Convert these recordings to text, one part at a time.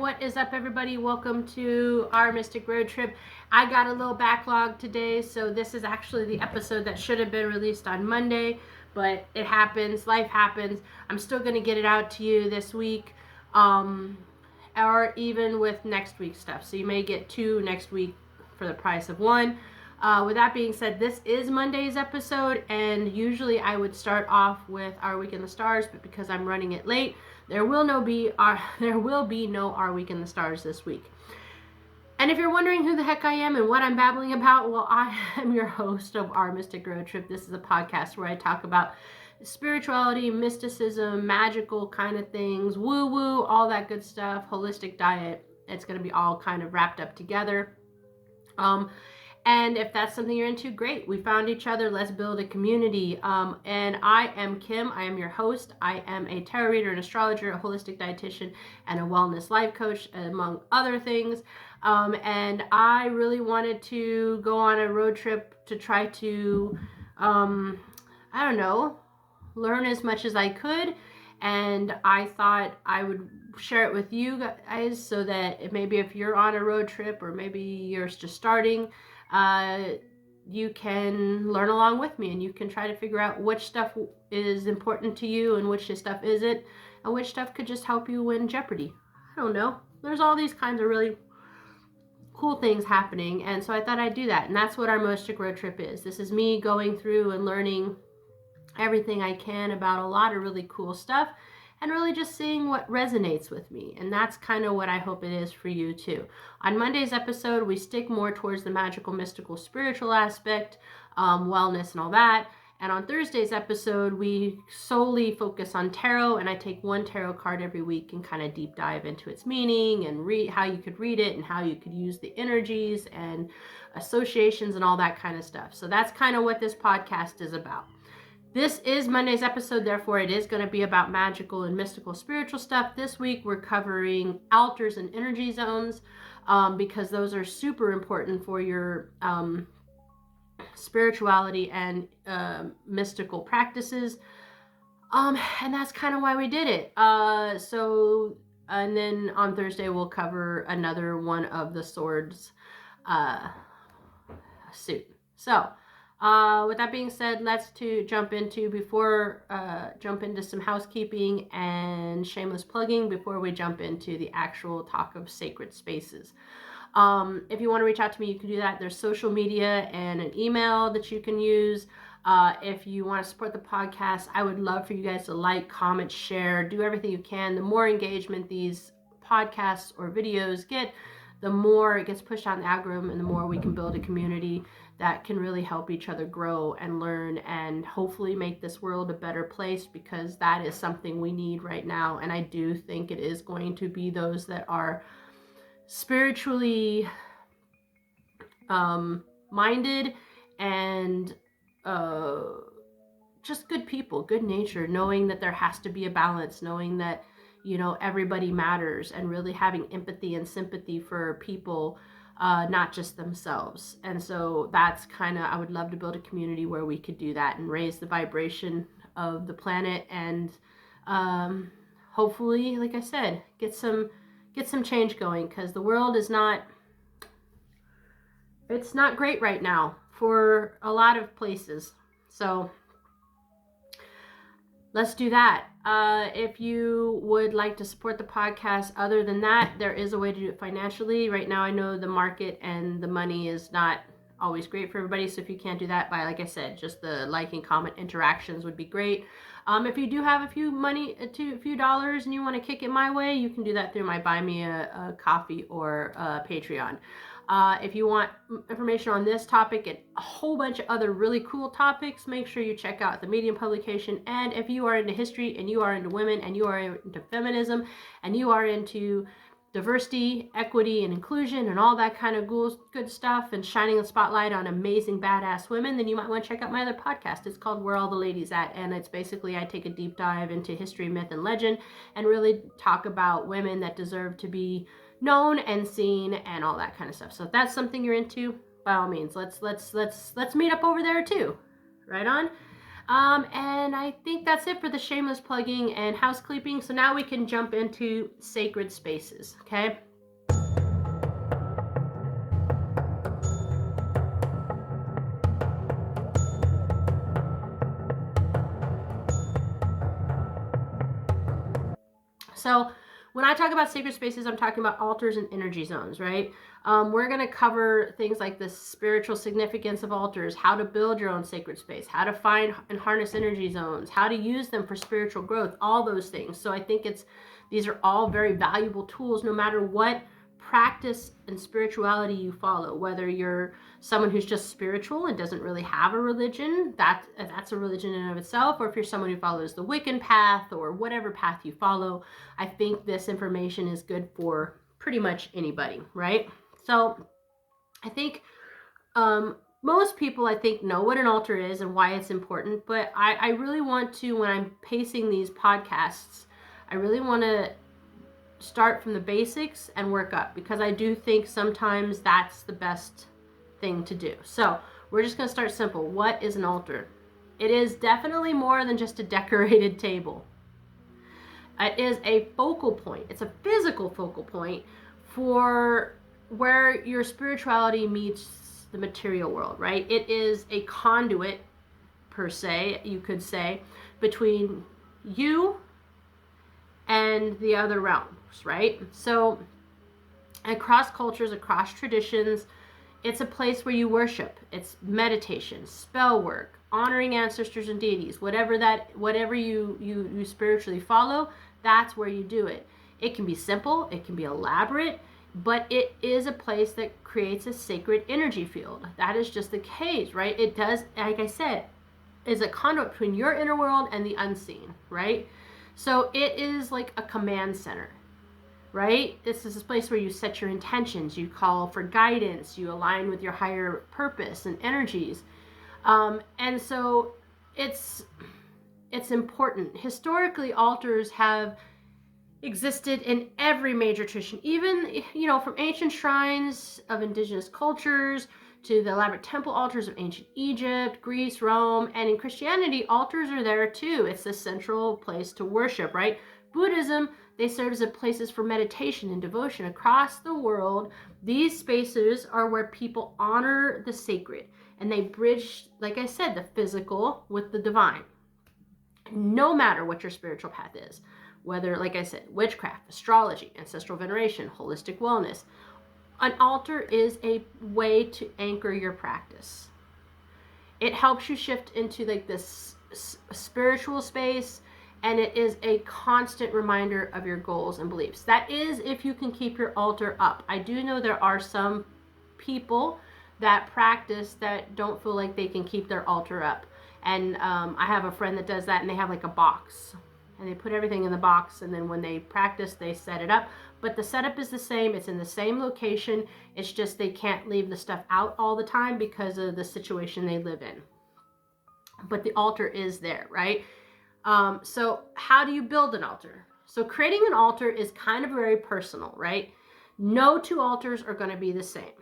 what is up, everybody? Welcome to our Mystic Road Trip. I got a little backlog today, so this is actually the episode that should have been released on Monday, but it happens, life happens. I'm still going to get it out to you this week, or even with next week's stuff. So you may get 2 next week for the price of 1. With that being said, this is Monday's episode, and usually I would start off with Our Week in the Stars, but because I'm running it late, there will be no Our Week in the Stars this week. And if you're wondering who the heck I am and what I'm babbling about, well, I am your host of Our Mystic Road Trip. This is a podcast where I talk about spirituality, mysticism, magical kind of things, woo-woo, all that good stuff, holistic diet. It's going to be all kind of wrapped up together. And if that's something you're into, great. We found each other. Let's build a community. And I am Kim. I am your host. I am a tarot reader, an astrologer, a holistic dietitian, and a wellness life coach, among other things. And I really wanted to go on a road trip to try to, learn as much as I could. And I thought I would share it with you guys so that maybe if you're on a road trip or maybe you're just starting, you can learn along with me and you can try to figure out which stuff is important to you and which stuff isn't, and which stuff could just help you win Jeopardy. I don't know. There's all these kinds of really cool things happening, and so I thought I'd do that, and that's what our Mystic Road Trip is. This is me going through and learning everything I can about a lot of really cool stuff, and really just seeing what resonates with me. And that's kind of what I hope it is for you too. On Monday's episode, we stick more towards the magical, mystical, spiritual aspect, wellness and all that. And on Thursday's episode, we solely focus on tarot, and I take one tarot card every week and kind of deep dive into its meaning and read how you could read it and how you could use the energies and associations and all that kind of stuff. So that's kind of what this podcast is about. This is Monday's episode, therefore it is going to be about magical and mystical spiritual stuff. This week we're covering altars and energy zones, because those are super important for your spirituality and mystical practices. And that's kind of why we did it. And then on Thursday we'll cover another one of the swords suit. So with that being said, let's jump into some housekeeping and shameless plugging before we jump into the actual talk of sacred spaces. If you want to reach out to me, you can do that. There's social media and an email that you can use. If you want to support the podcast, I would love for you guys to like, comment, share, do everything you can. The more engagement these podcasts or videos get, the more it gets pushed on the algorithm, and the more we can build a community that can really help each other grow and learn and hopefully make this world a better place, because that is something we need right now. And I do think it is going to be those that are spiritually minded and just good people, good nature, knowing that there has to be a balance, knowing that everybody matters, and really having empathy and sympathy for people, not just themselves. And so that's kind of, I would love to build a community where we could do that and raise the vibration of the planet, and hopefully, like I said, get some change going, because the world is it's not great right now for a lot of places. So let's do that. If you would like to support the podcast, other than that, there is a way to do it financially. Right now, I know the market and the money is not always great for everybody. So if you can't do that, by, like I said, just the like and comment interactions would be great. If you do have a few dollars and you want to kick it my way, you can do that through my Buy Me a Coffee or Patreon. If you want information on this topic and a whole bunch of other really cool topics, make sure you check out the Medium publication. And if you are into history and you are into women and you are into feminism and you are into diversity, equity, and inclusion and all that kind of good stuff, and shining a spotlight on amazing badass women, then you might want to check out my other podcast. It's called Where All the Ladies At, and it's basically, I take a deep dive into history, myth, and legend, and really talk about women that deserve to be known and seen and all that kind of stuff. So if that's something you're into, by all means, let's meet up over there too. Right on. And I think that's it for the shameless plugging and housekeeping. So now we can jump into sacred spaces, okay? So when I talk about sacred spaces, I'm talking about altars and energy zones, right? We're going to cover things like the spiritual significance of altars, how to build your own sacred space, how to find and harness energy zones, how to use them for spiritual growth, all those things. So I think these are all very valuable tools no matter what practice and spirituality you follow, whether you're someone who's just spiritual and doesn't really have a religion, that's a religion in and of itself, or if you're someone who follows the Wiccan path or whatever path you follow, I think this information is good for pretty much anybody, right? So I think most people, I think, know what an altar is and why it's important, but I really want to, when I'm pacing these podcasts, I really want to start from the basics and work up, because I do think sometimes that's the best thing to do. So we're just going to start simple. What is an altar? It is definitely more than just a decorated table. It is a focal point. It's a physical focal point for where your spirituality meets the material world, right? It is a conduit, per se, you could say, between you and the other realms, right? So across cultures, across traditions, it's a place where you worship. It's meditation, spell work, honoring ancestors and deities, whatever you spiritually follow, that's where you do it. It can be simple, it can be elaborate, but it is a place that creates a sacred energy field. That is just the case, right? It does, like I said, is a conduit between your inner world and the unseen, right? So it is like a command center, right? This is a place where you set your intentions, you call for guidance, you align with your higher purpose and energies. And so it's important. Historically, altars have existed in every major tradition, even, from ancient shrines of indigenous cultures to the elaborate temple altars of ancient Egypt, Greece, Rome, and in Christianity, altars are there too. It's the central place to worship, right? Buddhism, they serve as places for meditation and devotion across the world. These spaces are where people honor the sacred, and they bridge, like I said, the physical with the divine. No matter what your spiritual path is, whether, like I said, witchcraft, astrology, ancestral veneration, holistic wellness, an altar is a way to anchor your practice. It helps you shift into like this spiritual space, and it is a constant reminder of your goals and beliefs. That is if you can keep your altar up. I do know there are some people that practice that don't feel like they can keep their altar up. And I have a friend that does that, and they have like a box. And they put everything in the box, and then when they practice, they set it up. But the setup is the same. It's in the same location. It's just they can't leave the stuff out all the time because of the situation they live in. But the altar is there, right? So how do you build an altar? So creating an altar is kind of very personal, right? No two altars are going to be the same.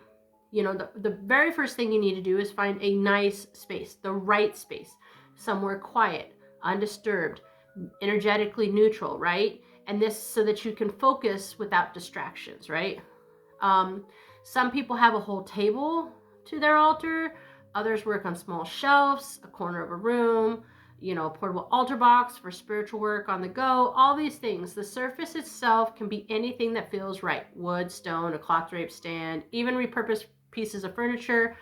The very first thing you need to do is find a nice space, the right space, somewhere quiet, undisturbed, energetically neutral, right? And this so that you can focus without distractions, right? Some people have a whole table to their altar. Others work on small shelves, a corner of a room, a portable altar box for spiritual work on the go, all these things. The surface itself can be anything that feels right. Wood, stone, a cloth drape stand, even repurposed pieces of furniture.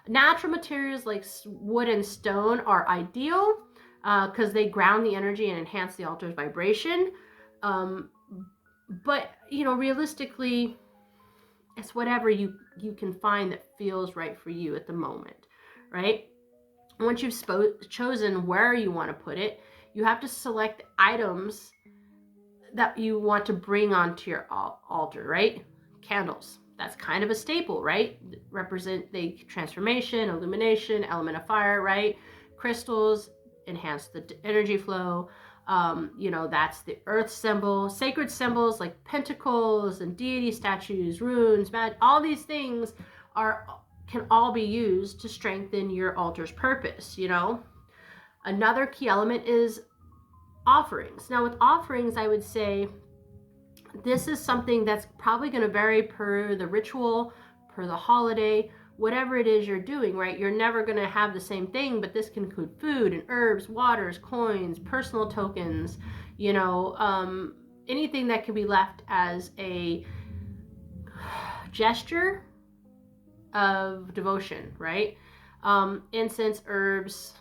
Natural materials like wood and stone are ideal because they ground the energy and enhance the altar's vibration. But, realistically, it's whatever you can find that feels right for you at the moment, right? Once you've chosen where you want to put it, you have to select items that you want to bring onto your altar, right? Candles. That's kind of a staple, right? Represent the transformation, illumination, element of fire, right? Crystals enhance the energy flow. That's the earth symbol. Sacred symbols like pentacles and deity statues, runes, all these things can all be used to strengthen your altar's purpose, Another key element is offerings. Now, with offerings, I would say this is something that's probably going to vary per the ritual, per the holiday, whatever it is you're doing, right? You're never going to have the same thing, but this can include food and herbs, waters, coins, personal tokens, anything that can be left as a gesture of devotion, right? Incense, herbs,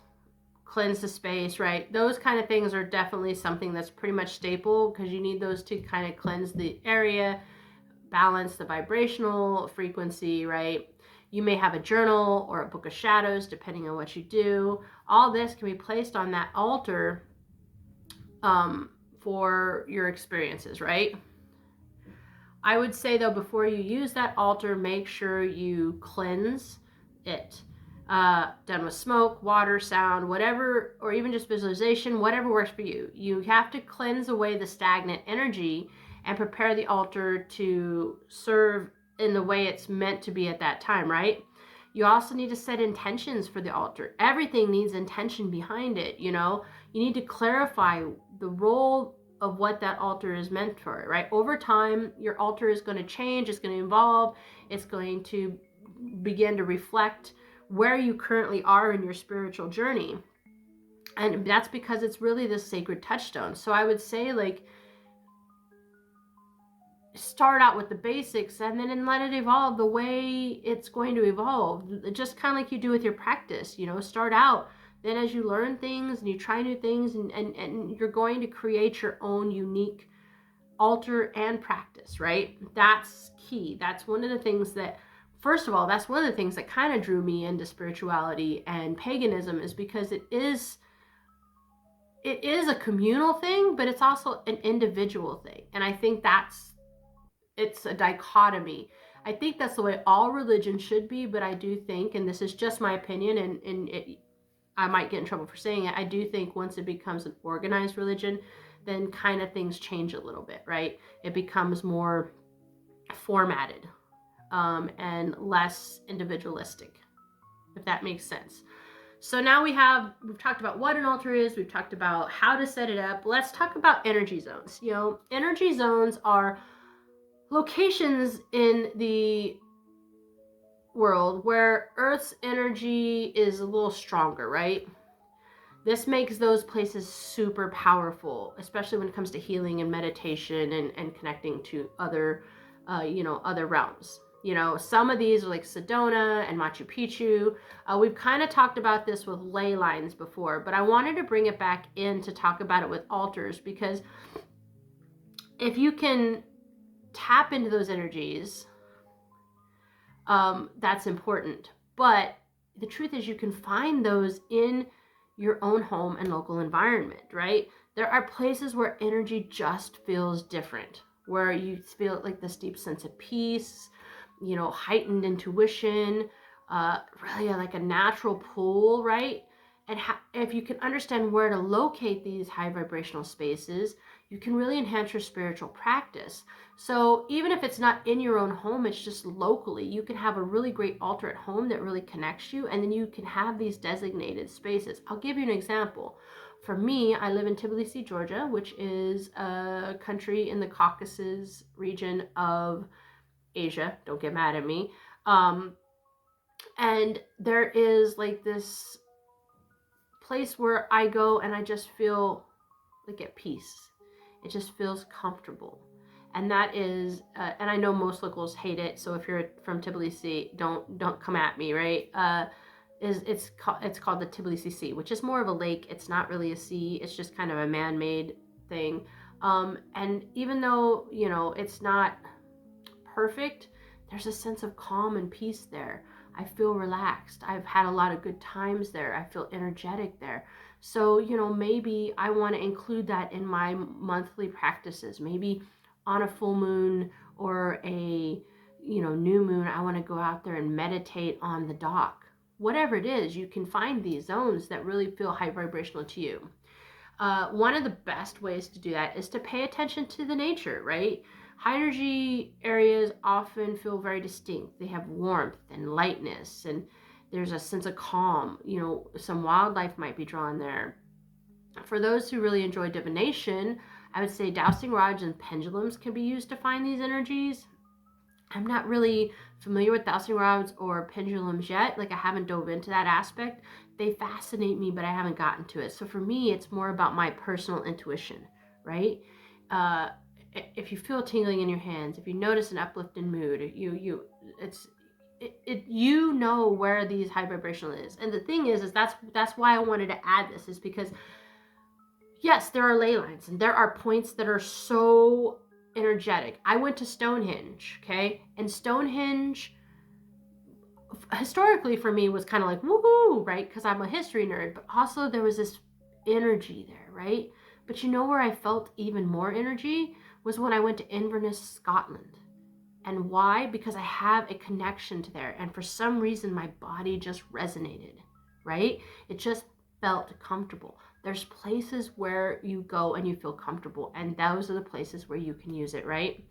cleanse the space, right? Those kind of things are definitely something that's pretty much staple, because you need those to kind of cleanse the area, balance the vibrational frequency, right? You may have a journal or a book of shadows, depending on what you do. All this can be placed on that altar for your experiences, right? I would say, though, before you use that altar, make sure you cleanse it. Done with smoke, water, sound, whatever, or even just visualization, whatever works for you. You have to cleanse away the stagnant energy and prepare the altar to serve in the way it's meant to be at that time, right? You also need to set intentions for the altar. Everything needs intention behind it, you need to clarify the role of what that altar is meant for, right? Over time, your altar is going to change, it's going to evolve, it's going to begin to reflect where you currently are in your spiritual journey. And that's because it's really this sacred touchstone. So I would say, start out with the basics and then let it evolve the way it's going to evolve. Just kind of like you do with your practice, start out. Then as you learn things and you try new things, and you're going to create your own unique altar and practice, right? That's key. That's one of the things that, first of all, that's one of the things that kind of drew me into spirituality and paganism, is because it is a communal thing, but it's also an individual thing. And I think it's a dichotomy. I think that's the way all religion should be, but I do think, and this is just my opinion, and I might get in trouble for saying it, I do think once it becomes an organized religion, then kind of things change a little bit, right? It becomes more formatted and less individualistic, if that makes sense. So now we've talked about what an altar is, we've talked about how to set it up. Let's talk about energy zones. Energy zones are locations in the world where Earth's energy is a little stronger, right? This makes those places super powerful, especially when it comes to healing and meditation and connecting to other realms. Some of these are like Sedona and Machu Picchu. We've kind of talked about this with ley lines before, but I wanted to bring it back in to talk about it with altars, because if you can tap into those energies, that's important. But the truth is, you can find those in your own home and local environment, right? There are places where energy just feels different, where you feel like this deep sense of peace, heightened intuition, really like a natural pull, right? And if you can understand where to locate these high vibrational spaces, you can really enhance your spiritual practice. So even if it's not in your own home, it's just locally, you can have a really great altar at home that really connects you, and then you can have these designated spaces. I'll give you an example. For me, I live in Tbilisi, Georgia, which is a country in the Caucasus region of Asia. Don't get mad at me. And there is like this place where I go and I just feel like at peace. It just feels comfortable. And that is, and I know most locals hate it, so if you're from Tbilisi, don't come at me, right? It's called the Tbilisi Sea, which is more of a lake. It's not really a sea. It's just kind of a man-made thing. And even though it's not perfect, there's a sense of calm and peace there. I feel relaxed. I've had a lot of good times there. I feel energetic there. So, maybe I want to include that in my monthly practices. Maybe on a full moon or a, new moon, I want to go out there and meditate on the dock. Whatever it is, you can find these zones that really feel high vibrational to you. One of the best ways to do that is to pay attention to the nature, right? High energy areas often feel very distinct. They have warmth and lightness, and There's a sense of calm. Some wildlife might be drawn there. For those who really enjoy divination, I would say dowsing rods and pendulums can be used to find these energies. I'm not really familiar with dowsing rods or pendulums yet. Like, I haven't dove into that aspect. They fascinate me, but I haven't gotten to it. So for me, it's more about my personal intuition, right? Uh, if you feel tingling in your hands, if you notice an uplifting mood, you know where these high vibrational is. And the thing is that's why I wanted to add this, is because yes, there are ley lines and there are points that are so energetic. I went to Stonehenge, okay? And Stonehenge historically for me was kind of like woohoo, right? Because I'm a history nerd, but also there was this energy there, right? But you know where I felt even more energy was when I went to Inverness, Scotland. And why? Because I have a connection to there. And for some reason, my body just resonated, right? It just felt comfortable. There's places where you go and you feel comfortable, and those are the places where you can use it, right?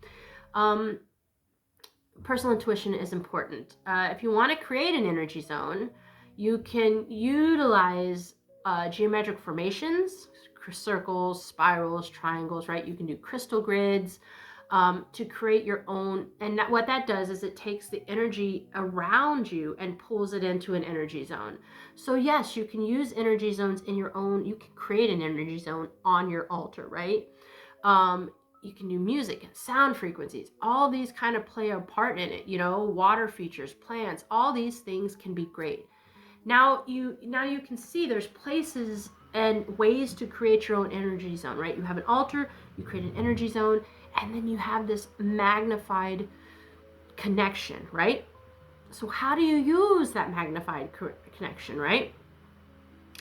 Personal intuition is important. If you want to create an energy zone, you can utilize geometric formations, circles, spirals, triangles, right? You can do crystal grids to create your own. And what that does is it takes the energy around you and pulls it into an energy zone. So yes, you can use energy zones in your own. You can create an energy zone on your altar, right? You can do music and sound frequencies. All these kind of play a part in it. Water features, plants, all these things can be great. Now you can see there's places and ways to create your own energy zone, right? You have an altar, you create an energy zone, and then you have this magnified connection, right? So how do you use that magnified connection, right?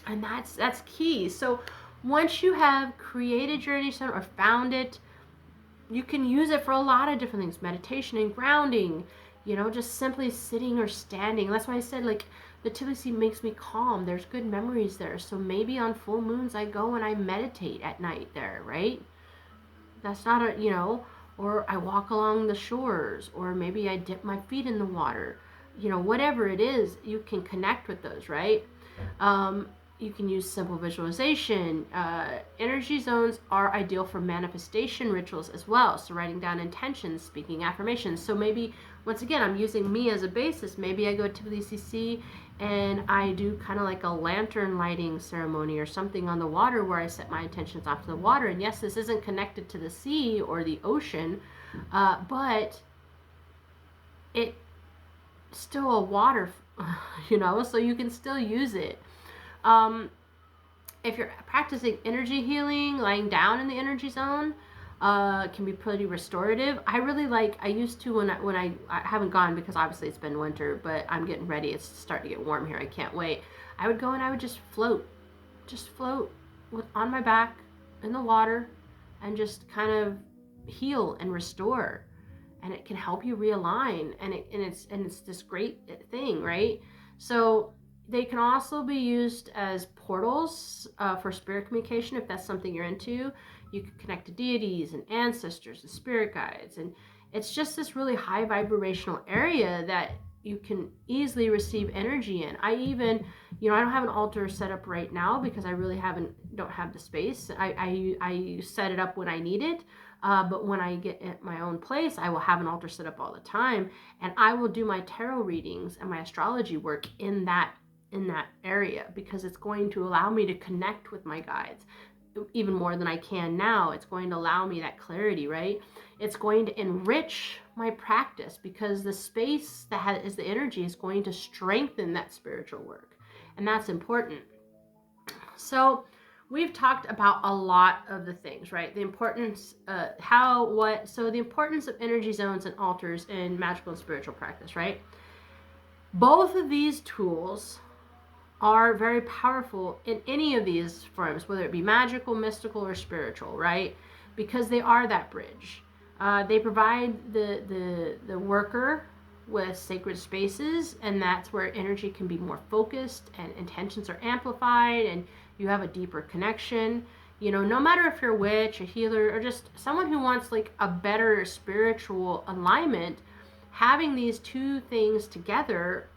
And that's key. So once you have created your energy zone or found it, you can use it for a lot of different things. Meditation and grounding, just simply sitting or standing. That's why I said, like, the Tbilisi makes me calm. There's good memories there. So maybe on full moons I go and I meditate at night there, right? That's not or I walk along the shores, or maybe I dip my feet in the water. Whatever it is, you can connect with those, right? You can use simple visualization. Energy zones are ideal for manifestation rituals as well. So writing down intentions, speaking affirmations. So maybe, once again, I'm using me as a basis. Maybe I go to Tbilisi and I do kind of like a lantern lighting ceremony or something on the water where I set my intentions off to the water. And yes, this isn't connected to the sea or the ocean, but it's still a water, so you can still use it. If you're practicing energy healing, lying down in the energy zone can be pretty restorative. I used to when I haven't gone because obviously it's been winter, but I'm getting ready. It's starting to get warm here. I can't wait. I would go and I would just float on my back in the water and just kind of heal and restore. And it can help you realign, and it's this great thing, right? So they can also be used as portals for spirit communication if that's something you're into. You can connect to deities and ancestors and spirit guides, and it's just this really high vibrational area that you can easily receive energy in. I even, I don't have an altar set up right now because I really don't have the space. I set it up when I need it. But when I get at my own place, I will have an altar set up all the time, and I will do my tarot readings and my astrology work in that area because it's going to allow me to connect with my guides even more than I can now. It's going to allow me that clarity, right? It's going to enrich my practice because the space that is the energy is going to strengthen that spiritual work, and that's important. So we've talked about a lot of the things, right? The importance, so the importance of energy zones and altars in magical and spiritual practice, right? Both of these tools are very powerful in any of these forms, whether it be magical, mystical, or spiritual, right? Because they are that bridge. They provide the worker with sacred spaces, and that's where energy can be more focused and intentions are amplified and you have a deeper connection. No matter if you're a witch, a healer, or just someone who wants like a better spiritual alignment, having these two things together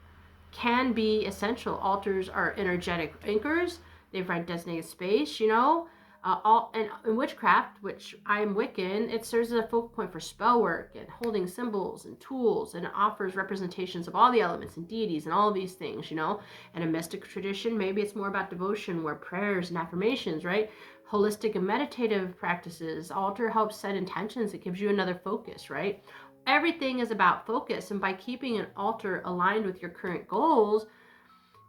can be essential. Altars are energetic anchors. They provide designated space, in witchcraft, which I'm Wiccan, it serves as a focal point for spell work and holding symbols and tools, and it offers representations of all the elements and deities and all of these things, And a mystic tradition, maybe it's more about devotion, where prayers and affirmations, right? Holistic and meditative practices. Altar helps set intentions. It gives you another focus, right? Everything is about focus, and by keeping an altar aligned with your current goals,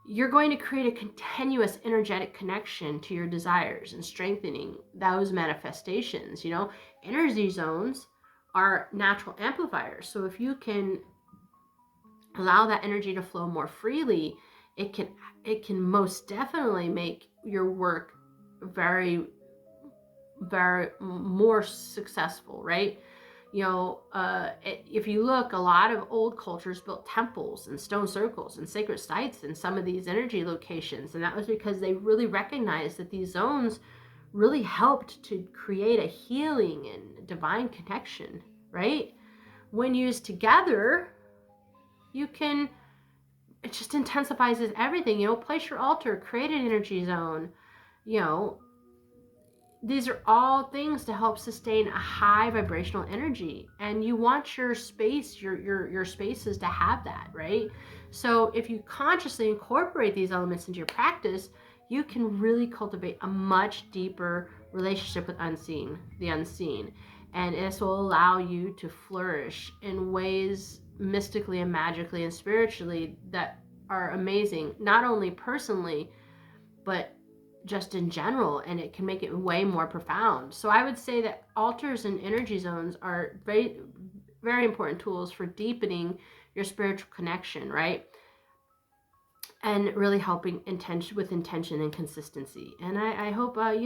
you're going to create a continuous energetic connection to your desires and strengthening those manifestations. Energy zones are natural amplifiers. So if you can allow that energy to flow more freely, it can most definitely make your work very, very more successful, right? If you look, a lot of old cultures built temples and stone circles and sacred sites in some of these energy locations. And that was because they really recognized that these zones really helped to create a healing and divine connection, right? When used together, it just intensifies everything. Place your altar, create an energy zone, these are all things to help sustain a high vibrational energy, and you want your space, your spaces to have that, right? So if you consciously incorporate these elements into your practice, you can really cultivate a much deeper relationship with the unseen, and this will allow you to flourish in ways mystically and magically and spiritually that are amazing, not only personally, but just in general, and it can make it way more profound. So I would say that altars and energy zones are very, very important tools for deepening your spiritual connection, right? And really helping with intention and consistency. And I hope, I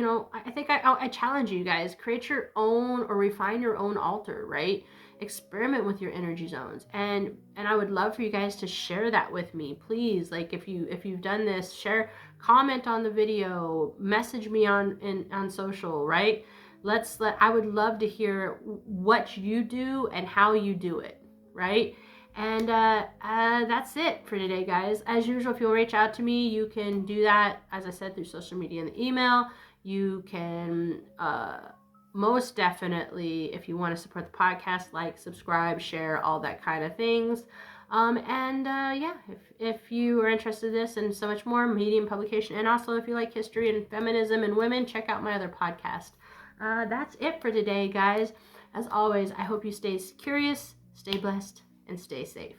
think I challenge you guys, create your own or refine your own altar, right? Experiment with your energy zones. And I would love for you guys to share that with me. Please, like if you've done this, share, comment on the video, message me on social, right? I would love to hear what you do and how you do it, right? And that's it for today, guys. As usual, if you'll reach out to me, you can do that, as I said, through social media and the email. You can most definitely, if you want to support the podcast, like, subscribe, share, all that kind of things. If you are interested in this and so much more, Medium publication, and also if you like history and feminism and women, check out my other podcast. That's it for today, guys. As always, I hope you stay curious, stay blessed, and stay safe.